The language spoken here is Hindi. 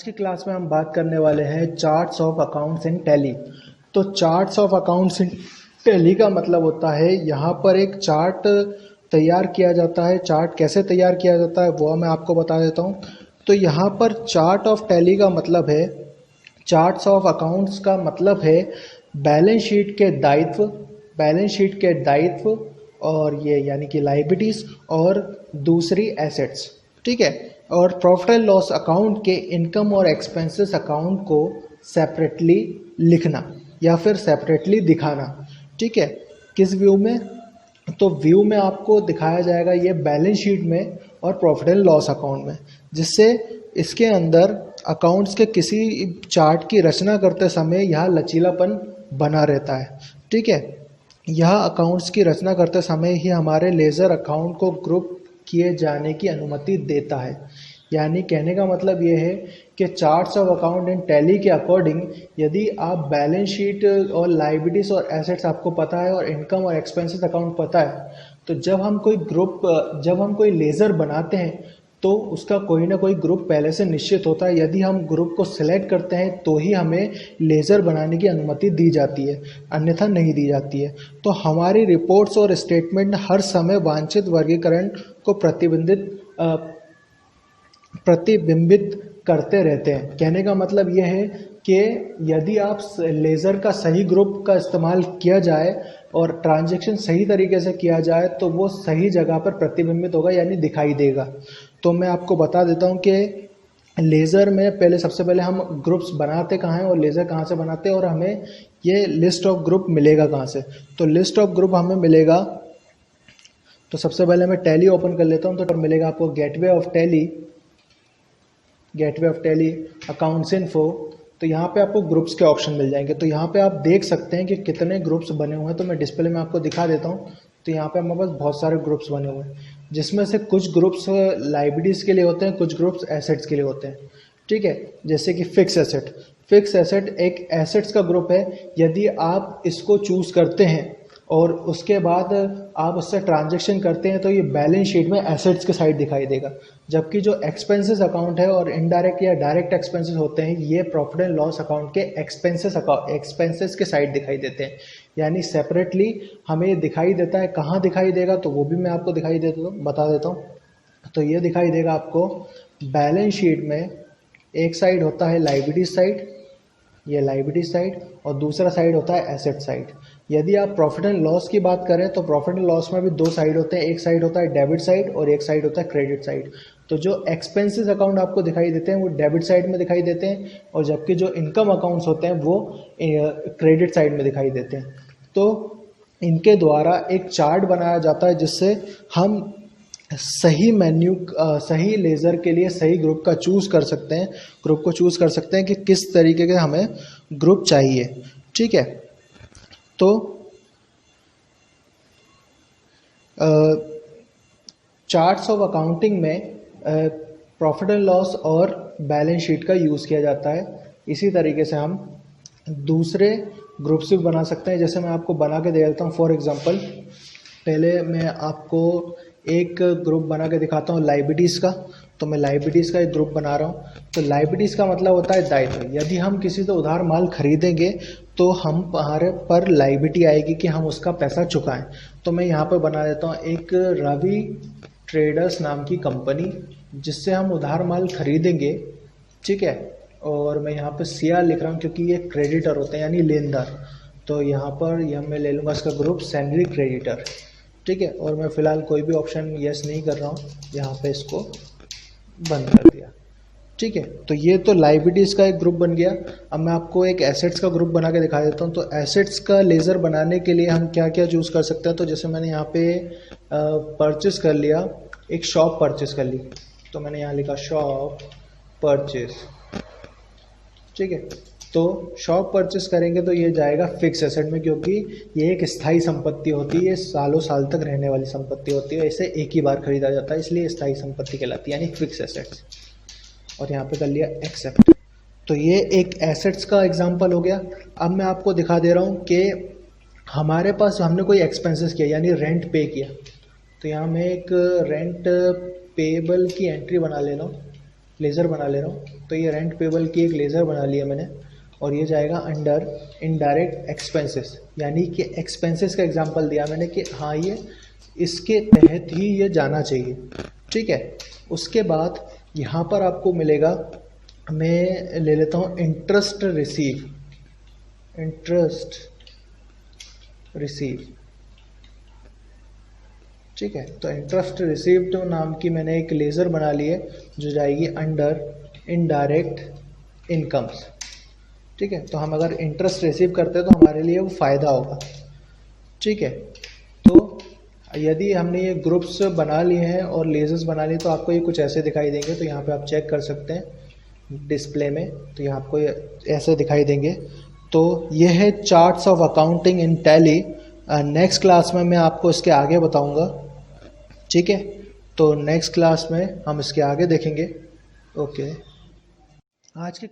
आज की क्लास में हम बात करने वाले हैं charts of accounts in Tally. तो charts of accounts in Tally का मतलब होता है यहाँ पर एक चार्ट तैयार किया जाता है। चार्ट कैसे तैयार किया जाता है वो मैं आपको बता देता हूँ। तो यहाँ पर चार्ट ऑफ टैली का मतलब है, चार्ट्स ऑफ अकाउंट्स का मतलब है बैलेंस शीट के दायित्व, बैलेंस शीट के दायित्व और ये यानी कि लायबिलिटीज और दूसरी एसेट्स, ठीक है। और प्रॉफिट एंड लॉस अकाउंट के इनकम और एक्सपेंसेस अकाउंट को सेपरेटली लिखना या फिर सेपरेटली दिखाना, ठीक है। किस व्यू में? तो व्यू में आपको दिखाया जाएगा ये बैलेंस शीट में और प्रॉफिट एंड लॉस अकाउंट में, जिससे इसके अंदर अकाउंट्स के किसी चार्ट की रचना करते समय यह लचीलापन बना रहता है, ठीक है। यह अकाउंट्स की रचना करते समय ही हमारे लेजर अकाउंट को ग्रुप किए जाने की अनुमति देता है। यानी कहने का मतलब ये है कि charts of account in tally के अकॉर्डिंग यदि आप बैलेंस शीट और लायबिलिटीज और एसेट्स आपको पता है और इनकम और एक्सपेंसेस अकाउंट पता है, तो जब हम कोई लेजर बनाते हैं तो उसका कोई ना कोई ग्रुप पहले से निश्चित होता है। यदि हम ग्रुप को सिलेक्ट करते हैं तो ही हमें लेज़र बनाने की अनुमति दी जाती है, अन्यथा नहीं दी जाती है। तो हमारी रिपोर्ट्स और स्टेटमेंट हर समय वांछित वर्गीकरण को प्रतिबिंबित करते रहते हैं। कहने का मतलब यह है कि यदि आप लेज़र का सही ग्रुप का इस्तेमाल किया जाए और ट्रांजैक्शन सही तरीके से किया जाए तो वो सही जगह पर प्रतिबिंबित होगा, यानी दिखाई देगा। तो मैं आपको बता देता हूँ कि लेज़र में पहले सबसे पहले हम ग्रुप्स बनाते कहाँ हैं और लेज़र कहाँ से बनाते हैं और हमें ये लिस्ट ऑफ ग्रुप मिलेगा कहाँ से। तो लिस्ट ऑफ ग्रुप हमें मिलेगा, तो सबसे पहले मैं टैली ओपन कर लेता हूँ। तो मिलेगा आपको gateway of tally accounts info. तो यहाँ पे आपको ग्रुप्स के ऑप्शन मिल जाएंगे। तो यहाँ पे आप देख सकते हैं कि कितने ग्रुप्स बने हुए हैं। तो मैं डिस्प्ले में आपको दिखा देता हूँ। तो यहाँ पे हमारे पास बहुत सारे ग्रुप्स बने हुए हैं, जिसमें से कुछ ग्रुप्स लायबिलिटीज़ के लिए होते हैं, कुछ ग्रुप्स एसेट्स के लिए होते हैं, ठीक है। जैसे कि फिक्स एसेट एक एसेट्स का ग्रुप है। यदि आप इसको चूज़ करते हैं और उसके बाद आप उससे ट्रांजैक्शन करते हैं तो ये बैलेंस शीट में एसेट्स के साइड दिखाई देगा। जबकि जो एक्सपेंसेस अकाउंट है और इनडायरेक्ट या डायरेक्ट एक्सपेंसेस होते हैं, ये प्रॉफिट एंड लॉस अकाउंट के एक्सपेंसेस के साइड दिखाई देते हैं। यानी सेपरेटली हमें ये दिखाई देता है। कहाँ दिखाई देगा तो वो भी मैं आपको बता देता हूँ। तो ये दिखाई देगा आपको बैलेंस शीट में। एक साइड होता है लायबिलिटीज साइड, ये लायबिलिटी साइड, और दूसरा साइड होता है एसेट साइड। यदि आप प्रॉफिट एंड लॉस की बात करें तो प्रॉफिट एंड लॉस में भी दो साइड होते हैं। एक साइड होता है डेबिट साइड और एक साइड होता है क्रेडिट साइड। तो जो एक्सपेंसेस अकाउंट आपको दिखाई देते हैं वो डेबिट साइड में दिखाई देते हैं, और जबकि जो इनकम अकाउंट्स होते हैं वो क्रेडिट साइड में दिखाई देते हैं। तो इनके द्वारा एक चार्ट बनाया जाता है जिससे हम सही लेज़र के लिए सही ग्रुप का चूज़ कर सकते हैं, ग्रुप को चूज़ कर सकते हैं कि किस तरीके के हमें ग्रुप चाहिए, ठीक है। तो चार्ट्स ऑफ अकाउंटिंग में प्रॉफिट एंड लॉस और बैलेंस शीट का यूज़ किया जाता है। इसी तरीके से हम दूसरे ग्रुप्स भी बना सकते हैं। जैसे मैं आपको बना के दे देता हूँ। फॉर एग्जांपल पहले मैं आपको एक ग्रुप बना के दिखाता हूँ लायबिलिटीज़ का। तो मैं लायबिलिटीज़ का एक ग्रुप बना रहा हूँ। तो लायबिलिटीज़ का मतलब होता है दायित्व। यदि हम किसी से उधार माल खरीदेंगे तो हमारे पर लायबिलिटी आएगी कि हम उसका पैसा चुकाएं। तो मैं यहाँ पर बना देता हूँ एक रवि ट्रेडर्स नाम की कंपनी, जिससे हम उधार माल खरीदेंगे, ठीक है। और मैं यहाँ पर CR लिख रहा हूँ क्योंकि ये क्रेडिटर होते हैं, यानी लेनदार। तो यहाँ पर मैं ले लूँगा इसका ग्रुप सैलरी क्रेडिटर, ठीक है। और मैं फ़िलहाल कोई भी ऑप्शन यस नहीं कर रहा हूँ, यहाँ पे इसको बंद कर दिया, ठीक है। तो ये तो लायबिलिटीज़ का एक ग्रुप बन गया। अब मैं आपको एक एसेट्स का ग्रुप बना के दिखा देता हूँ। तो एसेट्स का लेज़र बनाने के लिए हम क्या क्या चूज़ कर सकते हैं। तो जैसे मैंने यहाँ पे परचेस कर लिया, एक शॉप परचेस कर ली। तो मैंने यहाँ लिखा शॉप परचेस, ठीक है। तो शॉप परचेस करेंगे तो ये जाएगा फिक्स एसेट में, क्योंकि ये एक स्थायी संपत्ति होती है, ये सालों साल तक रहने वाली संपत्ति होती है। इसे एक ही बार खरीदा जाता है, इसलिए स्थायी संपत्ति कहलाती है, यानी फिक्स एसेट्स। और यहाँ पे कर लिया एक्सेप्ट। तो ये एक एसेट्स का एग्जांपल हो गया। अब मैं आपको दिखा दे रहा हूँ कि हमारे पास हमने कोई एक्सपेंसेस किया, यानी रेंट पे किया। तो यहाँ मैं एक रेंट पेएबल की एंट्री बना ले रहा हूँ, लेज़र बना ले रहा हूँ। तो ये रेंट पेबल की एक लेज़र बना लिया मैंने, और ये जाएगा अंडर इनडायरेक्ट एक्सपेंसेस, यानी कि एक्सपेंसेस का एग्जांपल दिया मैंने कि हाँ ये इसके तहत ही ये जाना चाहिए। ठीक है, उसके बाद यहाँ पर आपको मिलेगा, मैं ले लेता हूँ इंटरेस्ट रिसीव, इंटरेस्ट रिसीव। ठीक है, तो इंटरेस्ट रिसीव्ड नाम की मैंने एक लेज़र बना ली है जो जाएगी अंडर इनडायरेक्ट इनकम्स। ठीक है, तो हम अगर इंटरेस्ट रिसीव करते हैं तो हमारे लिए वो फ़ायदा होगा। ठीक है, तो यदि हमने ये ग्रुप्स बना लिए हैं और लेज़र्स बना लिए तो आपको ये कुछ ऐसे दिखाई देंगे। तो यहाँ पे आप चेक कर सकते हैं डिस्प्ले में, तो यहाँ आपको ये ऐसे दिखाई देंगे। तो ये है charts of accounting in tally. Next class में मैं आपको इसके आगे बताऊंगा। ठीक है, तो नेक्स्ट क्लास में हम इसके आगे देखेंगे। ओके, आज के